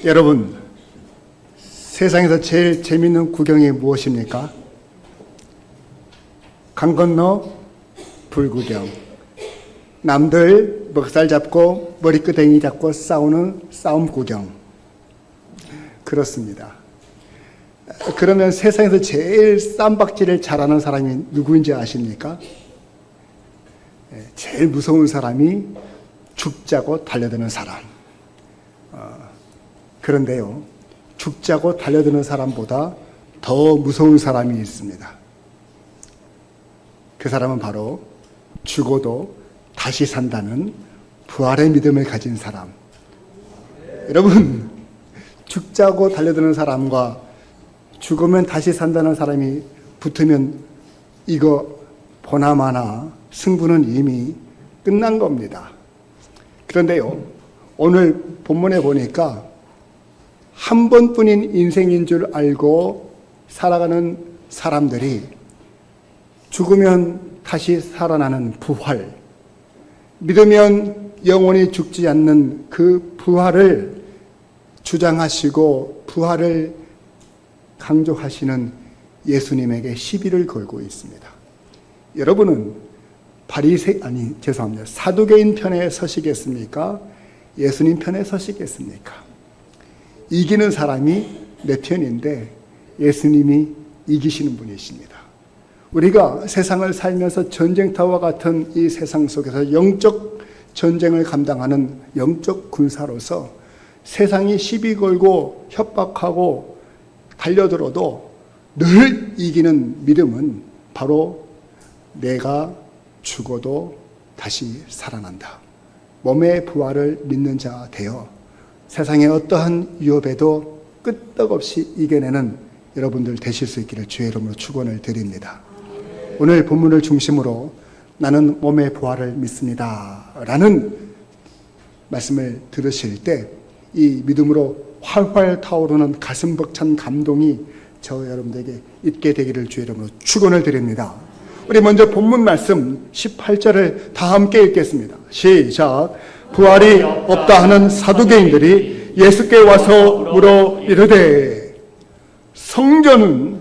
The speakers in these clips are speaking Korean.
여러분, 세상에서 제일 재밌는 구경이 무엇입니까? 강 건너 불구경. 남들 먹살 잡고 머리끄댕이 잡고 싸우는 싸움 구경. 그렇습니다. 그러면 세상에서 제일 쌈박질을 잘하는 사람이 누구인지 아십니까? 제일 무서운 사람이 죽자고 달려드는 사람. 그런데요, 죽자고 달려드는 사람보다 더 무서운 사람이 있습니다. 그 사람은 바로 죽어도 다시 산다는 부활의 믿음을 가진 사람. 여러분, 죽자고 달려드는 사람과 죽으면 다시 산다는 사람이 붙으면 이거 보나마나 승부는 이미 끝난 겁니다. 그런데요, 오늘 본문에 보니까 한 번뿐인 인생인 줄 알고 살아가는 사람들이 죽으면 다시 살아나는 부활, 믿으면 영원히 죽지 않는 그 부활을 주장하시고 부활을 강조하시는 예수님에게 시비를 걸고 있습니다. 여러분은 사두개인 편에 서시겠습니까? 예수님 편에 서시겠습니까? 이기는 사람이 내 편인데 예수님이 이기시는 분이십니다. 우리가 세상을 살면서 전쟁터와 같은 이 세상 속에서 영적 전쟁을 감당하는 영적 군사로서 세상이 시비 걸고 협박하고 달려들어도 늘 이기는 믿음은 바로 내가 죽어도 다시 살아난다. 몸의 부활을 믿는 자 되어 세상의 어떠한 위협에도 끄떡없이 이겨내는 여러분들 되실 수 있기를 주의 이름으로 축원을 드립니다. 오늘 본문을 중심으로 나는 몸의 부활을 믿습니다 라는 말씀을 들으실 때 이 믿음으로 활활 타오르는 가슴 벅찬 감동이 저 여러분들에게 있게 되기를 주의 이름으로 축원을 드립니다. 우리 먼저 본문 말씀 18절을 다 함께 읽겠습니다. 시작. 부활이 없다 하는 사두개인들이 예수께 와서 물어 이르되, 성전은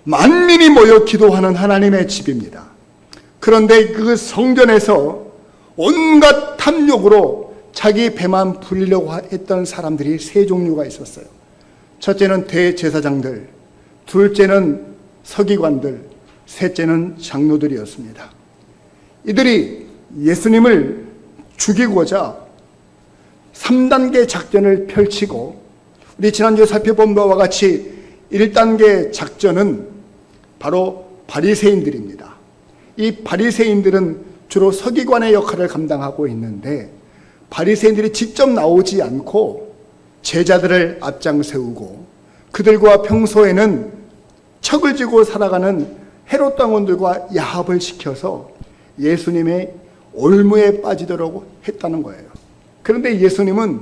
만민이 모여 기도하는 하나님의 집입니다. 그런데 그 성전에서 온갖 탐욕으로 자기 배만 부리려고 했던 사람들이 세 종류가 있었어요. 첫째는 대제사장들, 둘째는 서기관들, 셋째는 장로들이었습니다. 이들이 예수님을 죽이고자 3단계 작전을 펼치고, 우리 지난주에 살펴본 바와 같이 1단계 작전은 바로 바리새인들입니다. 이 바리새인들은 주로 서기관의 역할을 감당하고 있는데, 바리새인들이 직접 나오지 않고 제자들을 앞장 세우고 그들과 평소에는 척을 쥐고 살아가는 헤롯 당원들과 야합을 시켜서 예수님의 올무에 빠지도록 했다는 거예요. 그런데 예수님은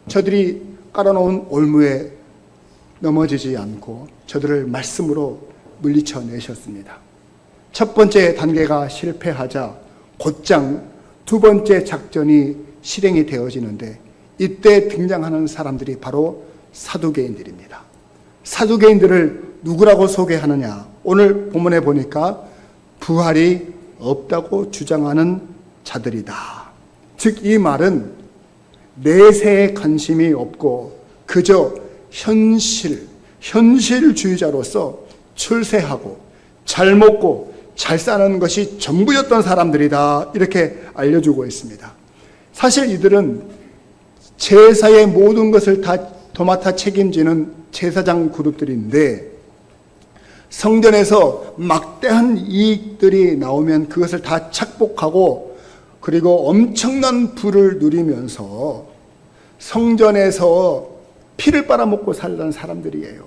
저들이 깔아놓은 올무에 넘어지지 않고 저들을 말씀으로 물리쳐내셨습니다. 첫 번째 단계가 실패하자 곧장 두 번째 작전이 실행이 되어지는데, 이때 등장하는 사람들이 바로 사두개인들입니다. 사두개인들을 누구라고 소개하느냐? 오늘 본문에 보니까 부활이 없다고 주장하는 자들이다. 즉 이 말은 내세에 관심이 없고 그저 현실주의자로서 출세하고 잘 먹고 잘 사는 것이 전부였던 사람들이다, 이렇게 알려주고 있습니다. 사실 이들은 제사의 모든 것을 다 도맡아 책임지는 제사장 그룹들인데, 성전에서 막대한 이익들이 나오면 그것을 다 착복하고 그리고 엄청난 부를 누리면서 성전에서 피를 빨아먹고 살던 사람들이에요.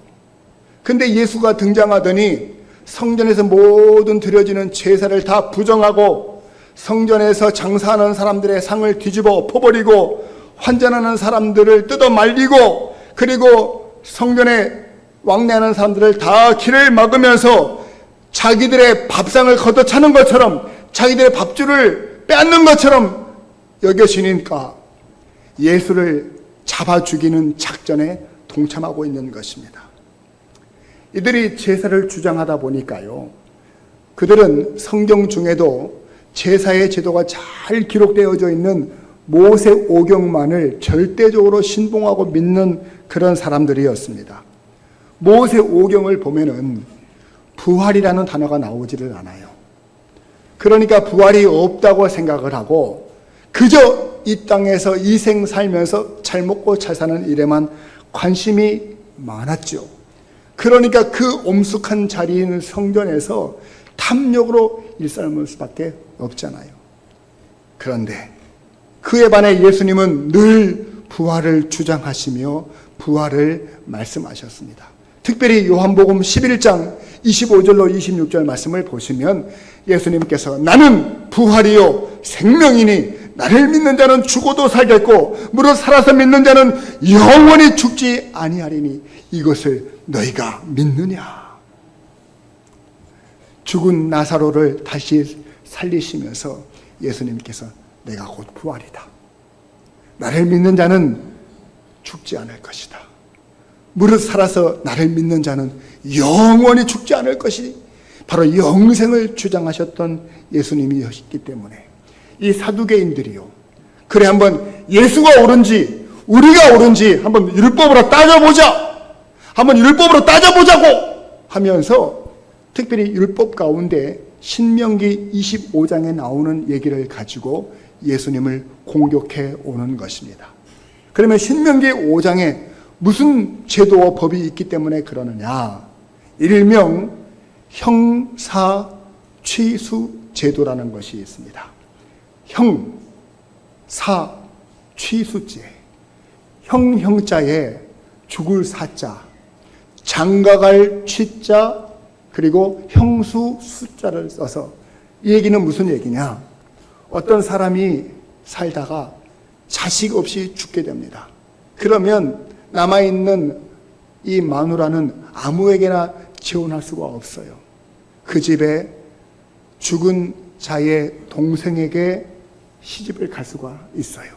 근데 예수가 등장하더니 성전에서 모든 드려지는 제사를 다 부정하고 성전에서 장사하는 사람들의 상을 뒤집어 엎어버리고 환전하는 사람들을 뜯어 말리고 그리고 성전에 왕래하는 사람들을 다 길을 막으면서 자기들의 밥상을 걷어차는 것처럼 자기들의 밥줄을 빼앗는 것처럼 여겨지니까 예수를 잡아 죽이는 작전에 동참하고 있는 것입니다. 이들이 제사를 주장하다 보니까요, 그들은 성경 중에도 제사의 제도가 잘 기록되어져 있는 모세오경만을 절대적으로 신봉하고 믿는 그런 사람들이었습니다. 모세오경을 보면은 부활이라는 단어가 나오지를 않아요. 그러니까 부활이 없다고 생각을 하고 그저 이 땅에서 이생 살면서 잘 먹고 잘 사는 일에만 관심이 많았죠. 그러니까 그 엄숙한 자리인 성전에서 탐욕으로 일삼을 수밖에 없잖아요. 그런데 그에 반해 예수님은 늘 부활을 주장하시며 부활을 말씀하셨습니다. 특별히 요한복음 11장 25절로 26절 말씀을 보시면 예수님께서 나는 부활이요 생명이니 나를 믿는 자는 죽어도 살겠고 무릇 살아서 믿는 자는 영원히 죽지 아니하리니 이것을 너희가 믿느냐. 죽은 나사로를 다시 살리시면서 예수님께서 내가 곧 부활이다. 나를 믿는 자는 죽지 않을 것이다. 무릇 살아서 나를 믿는 자는 영원히 죽지 않을 것이 바로 영생을 주장하셨던 예수님이셨기 때문에 이 사두개인들이요, 그래 한번 예수가 옳은지 우리가 옳은지 한번 율법으로 따져보자, 한번 율법으로 따져보자고 하면서 특별히 율법 가운데 신명기 25장에 나오는 얘기를 가지고 예수님을 공격해 오는 것입니다. 그러면 신명기 5장에 무슨 제도와 법이 있기 때문에 그러느냐? 일명 형사취수 제도라는 것이 있습니다. 형사취수제. 형자에 죽을 사자, 장가갈 취자, 그리고 형수 숫자를 써서 이 얘기는 무슨 얘기냐? 어떤 사람이 살다가 자식 없이 죽게 됩니다. 그러면 남아있는 이 마누라는 아무에게나 재혼할 수가 없어요. 그 집에 죽은 자의 동생에게 시집을 갈 수가 있어요.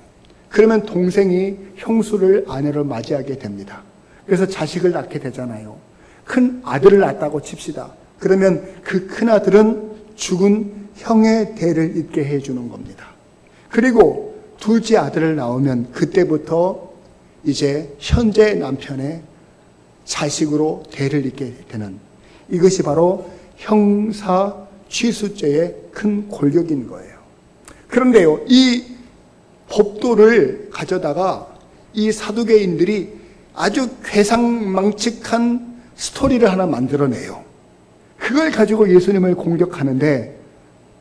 그러면 동생이 형수를 아내로 맞이하게 됩니다. 그래서 자식을 낳게 되잖아요. 큰 아들을 낳았다고 칩시다. 그러면 그 큰 아들은 죽은 형의 대를 잇게 해주는 겁니다. 그리고 둘째 아들을 낳으면 그때부터 이제 현재 남편의 자식으로 대를 잇게 되는, 이것이 바로 형사 취수죄의 큰 골격인 거예요. 그런데요, 이 법도를 가져다가 이 사두개인들이 아주 괴상망측한 스토리를 하나 만들어내요. 그걸 가지고 예수님을 공격하는데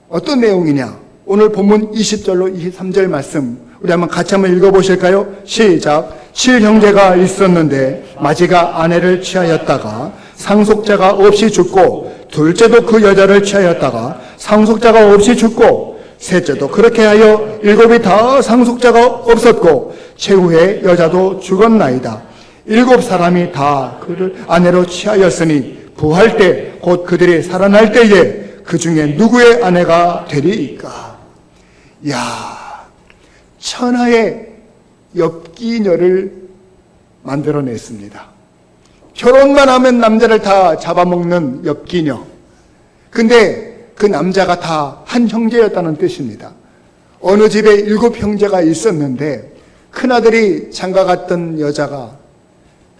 어떤 내용이냐? 오늘 본문 20절로 23절 말씀 우리 같이 한번 읽어보실까요? 시작. 7형제가 있었는데 마지가 아내를 취하였다가 상속자가 없이 죽고, 둘째도 그 여자를 취하였다가 상속자가 없이 죽고, 셋째도 그렇게 하여 7이 다 상속자가 없었고 최후의 여자도 죽었나이다. 7사람이 다 그를 아내로 취하였으니 부활 때 곧 그들이 살아날 때에 그 중에 누구의 아내가 되리이까? 야, 천하의 엽기녀를 만들어냈습니다. 결혼만 하면 남자를 다 잡아먹는 엽기녀. 근데 그 남자가 다 한 형제였다는 뜻입니다. 어느 집에 7형제가 있었는데 큰아들이 장가갔던 여자가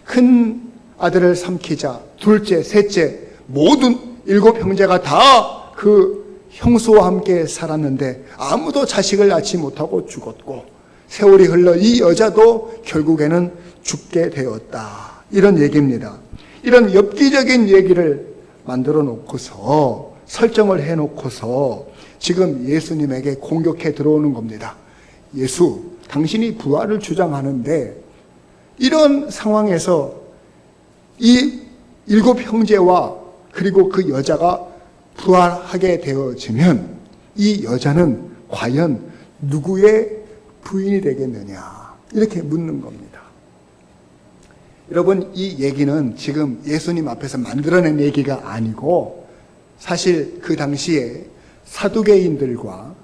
큰 아들을 삼키자 둘째, 셋째 모든 7형제가 다 그 형수와 함께 살았는데 아무도 자식을 낳지 못하고 죽었고, 세월이 흘러 이 여자도 결국에는 죽게 되었다. 이런 얘기입니다. 이런 엽기적인 얘기를 만들어 놓고서 설정을 해 놓고서 지금 예수님에게 공격해 들어오는 겁니다. 예수, 당신이 부활을 주장하는데 이런 상황에서 이 7형제와 그리고 그 여자가 부활하게 되어지면 이 여자는 과연 누구의 부인이 되겠느냐, 이렇게 묻는 겁니다. 여러분, 이 얘기는 지금 예수님 앞에서 만들어낸 얘기가 아니고 사실 그 당시에 사두개인들과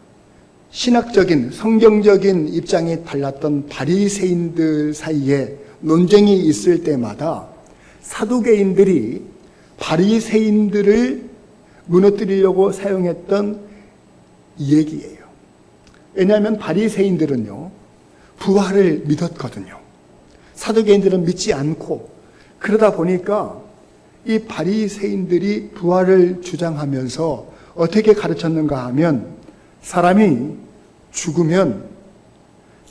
신학적인 성경적인 입장이 달랐던 바리새인들 사이에 논쟁이 있을 때마다 사두개인들이 바리새인들을 무너뜨리려고 사용했던 얘기예요. 왜냐하면 바리새인들은요, 부활을 믿었거든요. 사두개인들은 믿지 않고, 그러다 보니까 이 바리새인들이 부활을 주장하면서 어떻게 가르쳤는가 하면, 사람이 죽으면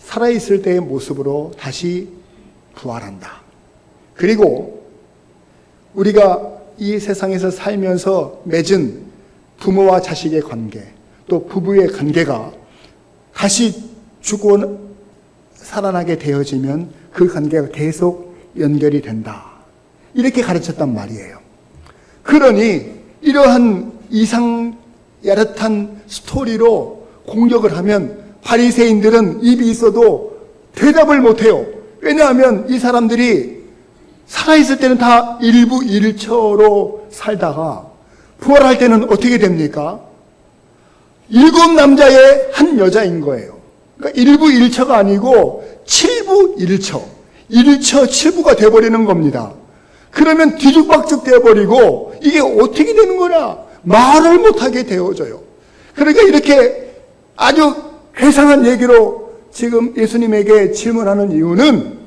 살아있을 때의 모습으로 다시 부활한다. 그리고 우리가 이 세상에서 살면서 맺은 부모와 자식의 관계, 또 부부의 관계가 다시 죽고 살아나게 되어지면 그 관계가 계속 연결이 된다. 이렇게 가르쳤단 말이에요. 그러니 이러한 이상 야릇한 스토리로 공격을 하면 바리새인들은 입이 있어도 대답을 못해요. 왜냐하면 이 사람들이 살아있을 때는 다 일부 일처로 살다가 부활할 때는 어떻게 됩니까? 7남자의 한 여자인 거예요. 그러니까 일부 일처가 아니고 7부 일처, 1처 7부가 돼버리는 겁니다. 그러면 뒤죽박죽 돼버리고 이게 어떻게 되는 거냐? 말을 못하게 되어져요. 그러니까 이렇게 아주 괴상한 얘기로 지금 예수님에게 질문하는 이유는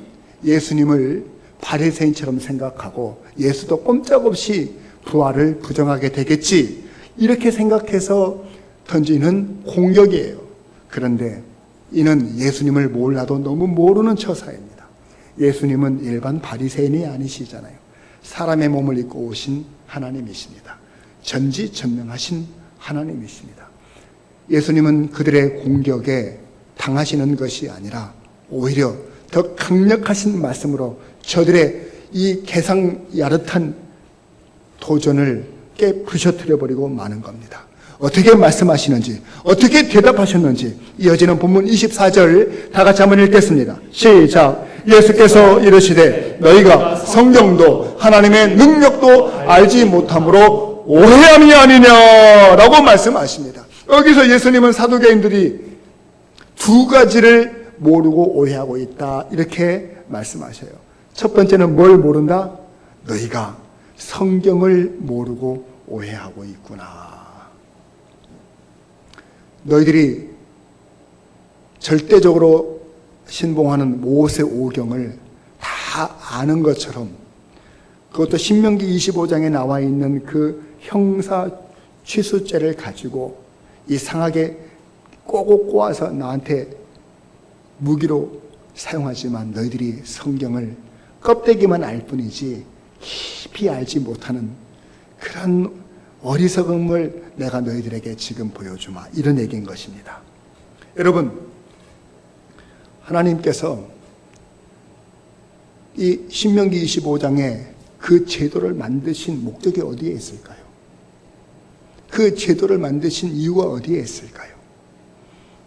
예수님을 바리새인처럼 생각하고 예수도 꼼짝없이 부활을 부정하게 되겠지, 이렇게 생각해서 던지는 공격이에요. 그런데 이는 예수님을 몰라도 너무 모르는 처사입니다. 예수님은 일반 바리새인이 아니시잖아요. 사람의 몸을 입고 오신 하나님이십니다. 전지전능하신 하나님이십니다. 예수님은 그들의 공격에 당하시는 것이 아니라 오히려 더 강력하신 말씀으로 저들의 이 개상 야릇한 도전을 부셔뜨려 버리고 마는 겁니다. 어떻게 말씀하시는지, 어떻게 대답하셨는지 이어지는 본문 24절 다 같이 한번 읽겠습니다. 시작. 예수께서 이르시되 너희가 성경도 하나님의 능력도 알지 못함으로 오해함이 아니냐라고 말씀하십니다. 여기서 예수님은 사두개인들이 두 가지를 모르고 오해하고 있다, 이렇게 말씀하셔요. 첫 번째는 뭘 모른다? 너희가 성경을 모르고 오해하고 있구나. 너희들이 절대적으로 신봉하는 모세 오경을 다 아는 것처럼, 그것도 신명기 25장에 나와 있는 그 형사 취수죄를 가지고 이상하게 꼬고 꼬아서 나한테 무기로 사용하지만 너희들이 성경을 껍데기만 알 뿐이지 깊이 알지 못하는 그런 어리석음을 내가 너희들에게 지금 보여주마, 이런 얘기인 것입니다. 여러분, 하나님께서 이 신명기 25장에 그 제도를 만드신 목적이 어디에 있을까요? 그 제도를 만드신 이유가 어디에 있을까요?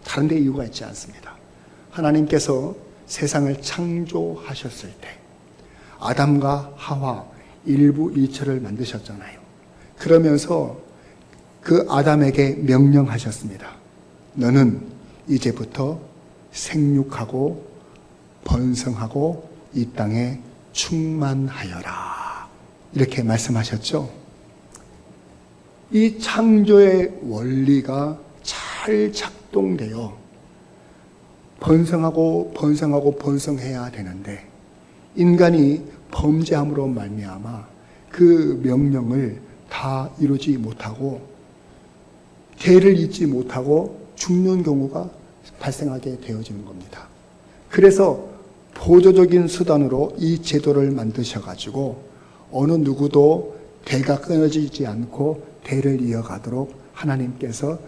다른 데 이유가 있지 않습니다. 하나님께서 세상을 창조하셨을 때 아담과 하와 일부 일처를 만드셨잖아요. 그러면서 그 아담에게 명령하셨습니다. 너는 이제부터 생육하고 번성하고 이 땅에 충만하여라, 이렇게 말씀하셨죠. 이 창조의 원리가 잘 작동되어 번성하고 번성하고 번성해야 되는데 인간이 범죄함으로 말미암아 그 명령을 다 이루지 못하고 대를 잇지 못하고 죽는 경우가 발생하게 되어지는 겁니다. 그래서 보조적인 수단으로 이 제도를 만드셔가지고 어느 누구도 대가 끊어지지 않고 대를 이어가도록 하나님께서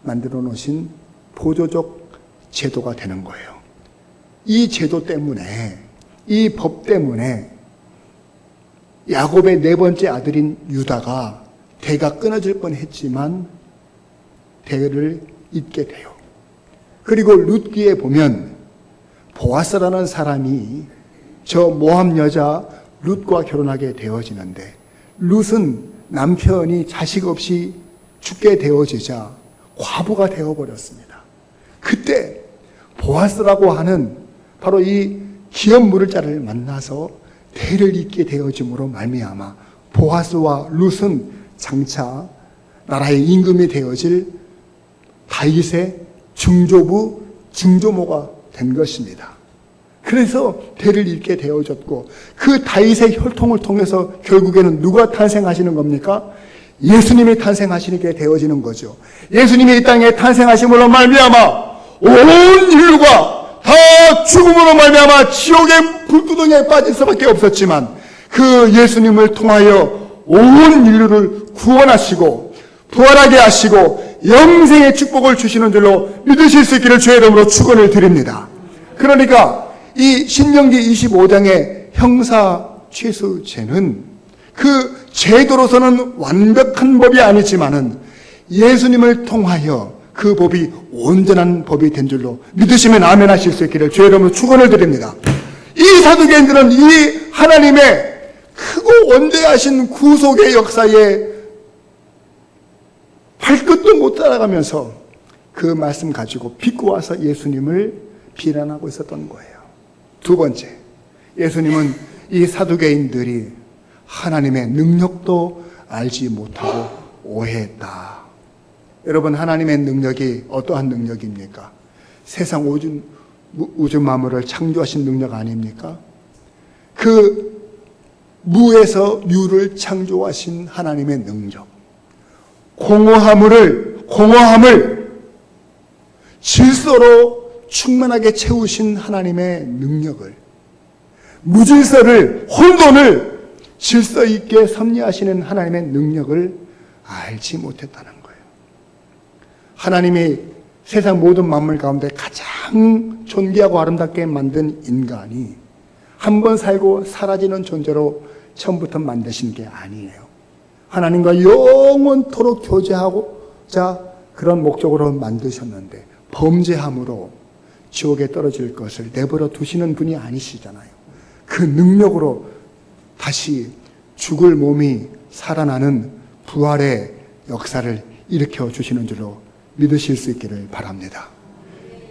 만들어 놓으신 보조적 제도가 되는 거예요. 이 제도 때문에, 이 법 때문에 야곱의 네 번째 아들인 유다가 대가 끊어질 뻔했지만 대를 잇게 돼요. 그리고 룻기에 보면 보아스라는 사람이 저 모함 여자 룻과 결혼하게 되어지는데, 룻은 남편이 자식 없이 죽게 되어지자 과부가 되어버렸습니다. 그때 보아스라고 하는 바로 이 기업 물을 자를 만나서 대를 잇게 되어짐으로 말미암아 보아스와 룻은 장차 나라의 임금이 되어질 다윗의 증조부 증조모가 된 것입니다. 그래서 대를 잇게 되어졌고 그 다윗의 혈통을 통해서 결국에는 누가 탄생하시는 겁니까? 예수님이 탄생하시게 되어지는 거죠. 예수님이 이 땅에 탄생하심으로 말미암아 온 인류가 다 죽음으로 말미암아 지옥의 불구덩이에 빠질 수밖에 없었지만 그 예수님을 통하여 온 인류를 구원하시고 부활하게 하시고 영생의 축복을 주시는 줄로 믿으실 수 있기를 주의 이름으로 축원을 드립니다. 그러니까 이 신명기 25장의 형사취수죄는 그 제도로서는 완벽한 법이 아니지만은 예수님을 통하여 그 법이 온전한 법이 된 줄로 믿으시면 아멘 하실 수 있기를 주의 이름으로 축원을 드립니다. 이 사두개인들은 이 하나님의 크고 원대하신 구속의 역사에 발끝도 못 따라가면서 그 말씀 가지고 비꼬아서 예수님을 비난하고 있었던 거예요. 두 번째, 예수님은 이 사두개인들이 하나님의 능력도 알지 못하고 오해했다. 여러분, 하나님의 능력이 어떠한 능력입니까? 세상 우주 만물을 창조하신 능력 아닙니까? 그 무에서 유를 창조하신 하나님의 능력, 공허함을 질서로 충만하게 채우신 하나님의 능력을, 무질서를, 혼돈을 질서 있게 섭리하시는 하나님의 능력을 알지 못했다는 거예요. 하나님이 세상 모든 만물 가운데 가장 존귀하고 아름답게 만든 인간이 한 번 살고 사라지는 존재로 처음부터 만드신 게 아니에요. 하나님과 영원토록 교제하고자 그런 목적으로 만드셨는데 범죄함으로 지옥에 떨어질 것을 내버려 두시는 분이 아니시잖아요. 그 능력으로 다시 죽을 몸이 살아나는 부활의 역사를 일으켜 주시는 줄로 믿으실 수 있기를 바랍니다.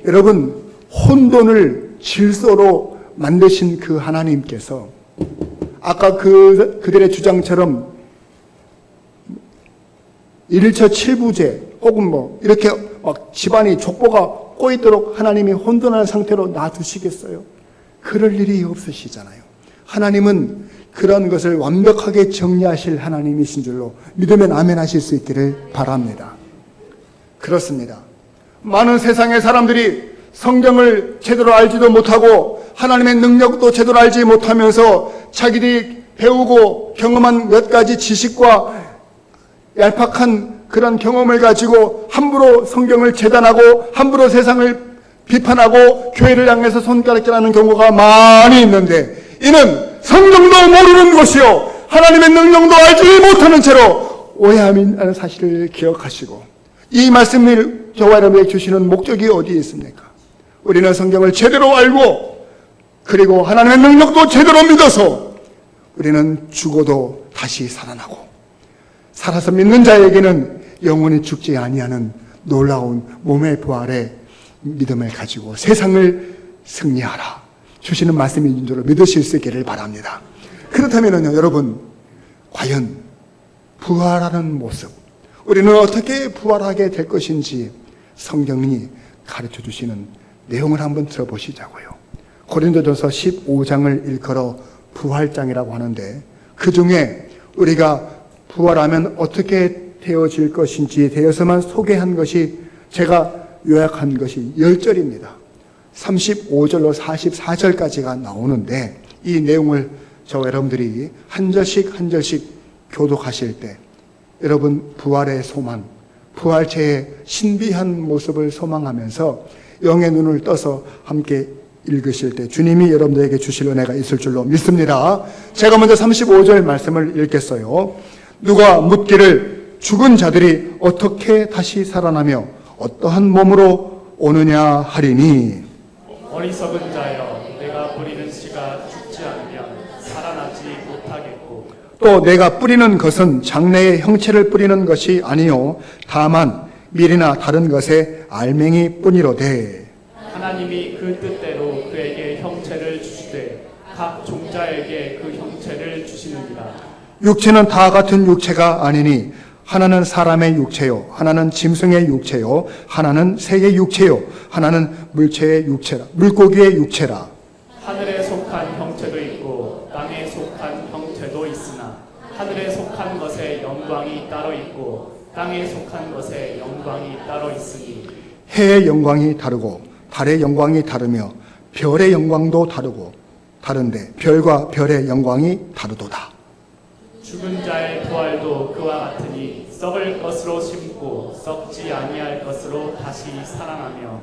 여러분, 혼돈을 질서로 만드신 그 하나님께서 아까 그들의 주장처럼 일처 칠부제 혹은 이렇게 막 집안이 족보가 꼬이도록 하나님이 혼돈한 상태로 놔두시겠어요? 그럴 일이 없으시잖아요. 하나님은 그런 것을 완벽하게 정리하실 하나님이신 줄로 믿으면 아멘 하실 수 있기를 바랍니다. 그렇습니다. 많은 세상의 사람들이 성경을 제대로 알지도 못하고 하나님의 능력도 제대로 알지 못하면서 자기들이 배우고 경험한 몇 가지 지식과 얄팍한 그런 경험을 가지고 함부로 성경을 재단하고 함부로 세상을 비판하고 교회를 향해서 손가락질하는 경우가 많이 있는데, 이는 성경도 모르는 것이요 하나님의 능력도 알지 못하는 채로 오해함이라는 사실을 기억하시고, 이 말씀을 저와 여러분에게 주시는 목적이 어디에 있습니까? 우리는 성경을 제대로 알고 그리고 하나님의 능력도 제대로 믿어서 우리는 죽어도 다시 살아나고, 살아서 믿는 자에게는 영원히 죽지 아니하는 놀라운 몸의 부활의 믿음을 가지고 세상을 승리하라 주시는 말씀인 줄로 믿으실 수 있기를 바랍니다. 그렇다면요, 여러분, 과연 부활하는 모습, 우리는 어떻게 부활하게 될 것인지 성경이 가르쳐 주시는 내용을 한번 들어보시자고요. 고린도전서 15장을 일컬어 부활장이라고 하는데, 그 중에 우리가 부활하면 어떻게 되어질 것인지에 대해서만 소개한 것이, 제가 요약한 것이 10절입니다. 35절로 44절까지가 나오는데, 이 내용을 저와 여러분들이 한 절씩 한 절씩 교독하실 때 여러분 부활의 소망, 부활체의 신비한 모습을 소망하면서 영의 눈을 떠서 함께 읽으실 때 주님이 여러분들에게 주실 은혜가 있을 줄로 믿습니다. 제가 먼저 35절 말씀을 읽겠어요. 누가 묻기를 죽은 자들이 어떻게 다시 살아나며 어떠한 몸으로 오느냐 하리니, 어리석은 자여, 내가 뿌리는 씨가 죽지 않으면 살아나지 못하겠고, 또 내가 뿌리는 것은 장래의 형체를 뿌리는 것이 아니요 다만 밀이나 다른 것의 알맹이 뿐이로되 하나님이 그 뜻대로 그에게 형체를 주시되 각 종자에게 그 형체를 주시느니라. 육체는 다 같은 육체가 아니니 하나는 사람의 육체요, 하나는 짐승의 육체요, 하나는 새의 육체요, 하나는 물체의 육체라, 물고기의 육체라. 하늘에 속한 형체도 있고 땅에 속한 형체도 있으나 하늘에 속한 것의 영광이 따로 있고 땅에 속한 것의 영광이 따로 있으니 해의 영광이 다르고 달의 영광이 다르며 별의 영광도 다른데 별과 별의 영광이 다르도다. 죽은 자의 부활도 그와 같으니 썩을 것으로 심고 썩지 아니할 것으로 다시 살아나며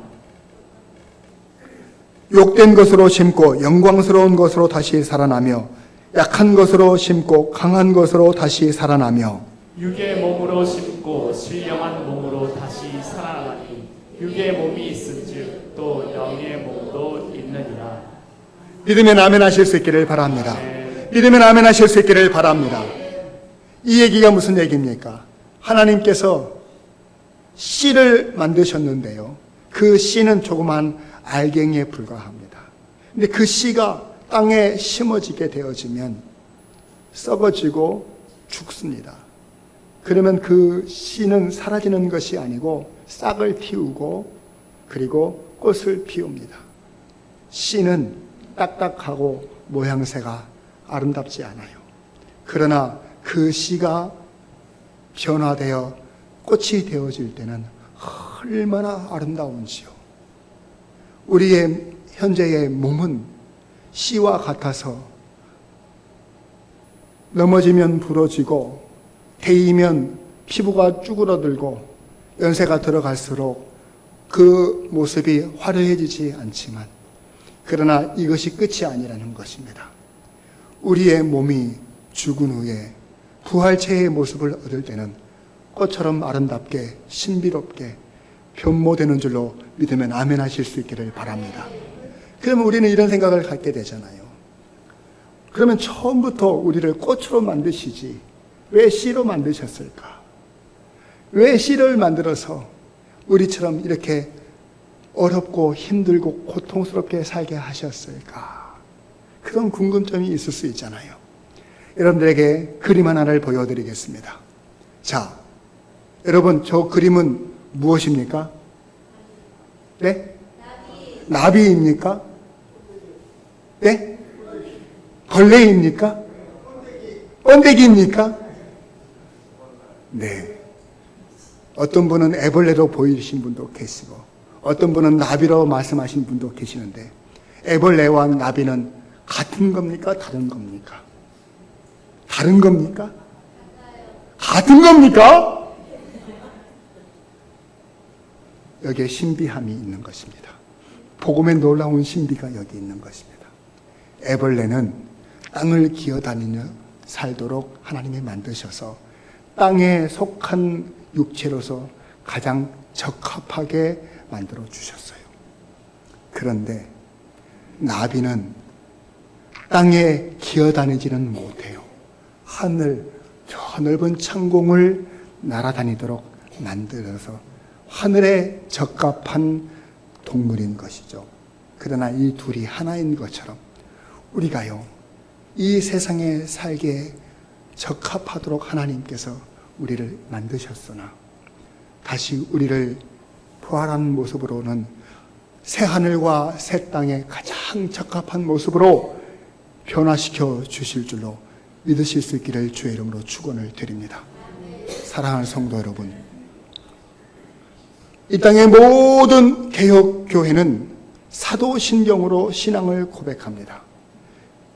욕된 것으로 심고 영광스러운 것으로 다시 살아나며 약한 것으로 심고 강한 것으로 다시 살아나며 육의 몸으로 심고 신령한 몸으로 다시 살아나니 육의 몸이 있은즉 또 영의 몸도 있느니라. 믿으면 아멘 하실 수 있기를 바랍니다. 네. 믿으면 아멘 하실 수 있기를 바랍니다. 이 얘기가 무슨 얘기입니까? 하나님께서 씨를 만드셨는데요. 그 씨는 조그만 알갱이에 불과합니다. 근데 그 씨가 땅에 심어지게 되어지면 썩어지고 죽습니다. 그러면 그 씨는 사라지는 것이 아니고 싹을 틔우고 그리고 꽃을 피웁니다. 씨는 딱딱하고 모양새가 아름답지 않아요. 그러나 그 씨가 변화되어 꽃이 되어질 때는 얼마나 아름다운지요. 우리의 현재의 몸은 씨와 같아서 넘어지면 부러지고 데이면 피부가 쭈그러들고 연세가 들어갈수록 그 모습이 화려해지지 않지만 그러나 이것이 끝이 아니라는 것입니다. 우리의 몸이 죽은 후에 부활체의 모습을 얻을 때는 꽃처럼 아름답게 신비롭게 변모되는 줄로 믿으면 아멘 하실 수 있기를 바랍니다. 그러면 우리는 이런 생각을 갖게 되잖아요. 그러면 처음부터 우리를 꽃으로 만드시지 왜 씨로 만드셨을까? 왜 씨를 만들어서 우리처럼 이렇게 어렵고 힘들고 고통스럽게 살게 하셨을까? 그런 궁금점이 있을 수 있잖아요. 여러분들에게 그림 하나를 보여드리겠습니다. 자, 여러분 저 그림은 무엇입니까? 네? 나비입니까? 네? 벌레입니까? 번데기입니까? 네. 어떤 분은 애벌레로 보이신 분도 계시고 어떤 분은 나비로 말씀하신 분도 계시는데 애벌레와 나비는 같은 겁니까? 다른 겁니까? 다른 겁니까? 같은 겁니까? 여기에 신비함이 있는 것입니다. 복음의 놀라운 신비가 여기 있는 것입니다. 애벌레는 땅을 기어다니며 살도록 하나님이 만드셔서 땅에 속한 육체로서 가장 적합하게 만들어 주셨어요. 그런데 나비는 땅에 기어다니지는 못해요. 하늘, 저 넓은 창공을 날아다니도록 만들어서 하늘에 적합한 동물인 것이죠. 그러나 이 둘이 하나인 것처럼 우리가요, 이 세상에 살기에 적합하도록 하나님께서 우리를 만드셨으나 다시 우리를 부활한 모습으로는 새 하늘과 새 땅에 가장 적합한 모습으로 변화시켜 주실 줄로 믿으실 수 있기를 주의 이름으로 축원을 드립니다. 사랑하는 성도 여러분, 이 땅의 모든 개혁교회는 사도신경으로 신앙을 고백합니다.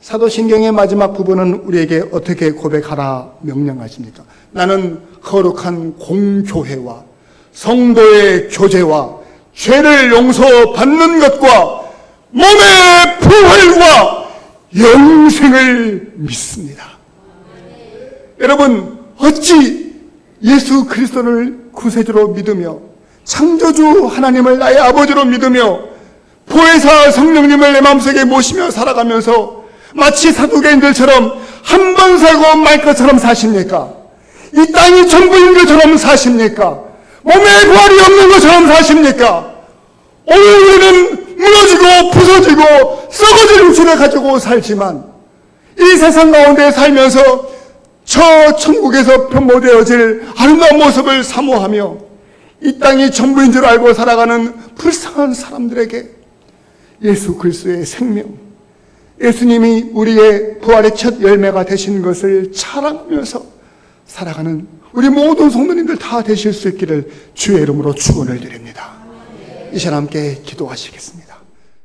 사도신경의 마지막 부분은 우리에게 어떻게 고백하라 명령하십니까? 나는 거룩한 공교회와 성도의 교제와 죄를 용서받는 것과 몸의 부활과 영생을 믿습니다. 여러분, 어찌 예수 그리스도를 구세주로 믿으며 창조주 하나님을 나의 아버지로 믿으며 보혜사 성령님을 내 마음속에 모시며 살아가면서 마치 사두개인들처럼 한 번 살고 말 것처럼 사십니까? 이 땅이 전부인 것처럼 사십니까? 몸에 부활이 없는 것처럼 사십니까? 오늘 우리는 무너지고 부서지고 썩어질 육신을 가지고 살지만 이 세상 가운데 살면서 저 천국에서 편모되어질 아름다운 모습을 사모하며 이 땅이 전부인 줄 알고 살아가는 불쌍한 사람들에게 예수 그리스도의 생명, 예수님이 우리의 부활의 첫 열매가 되신 것을 자랑하면서 살아가는 우리 모든 성도님들 다 되실 수 있기를 주의 이름으로 축원을 드립니다. 이 시간 함께 기도하시겠습니다.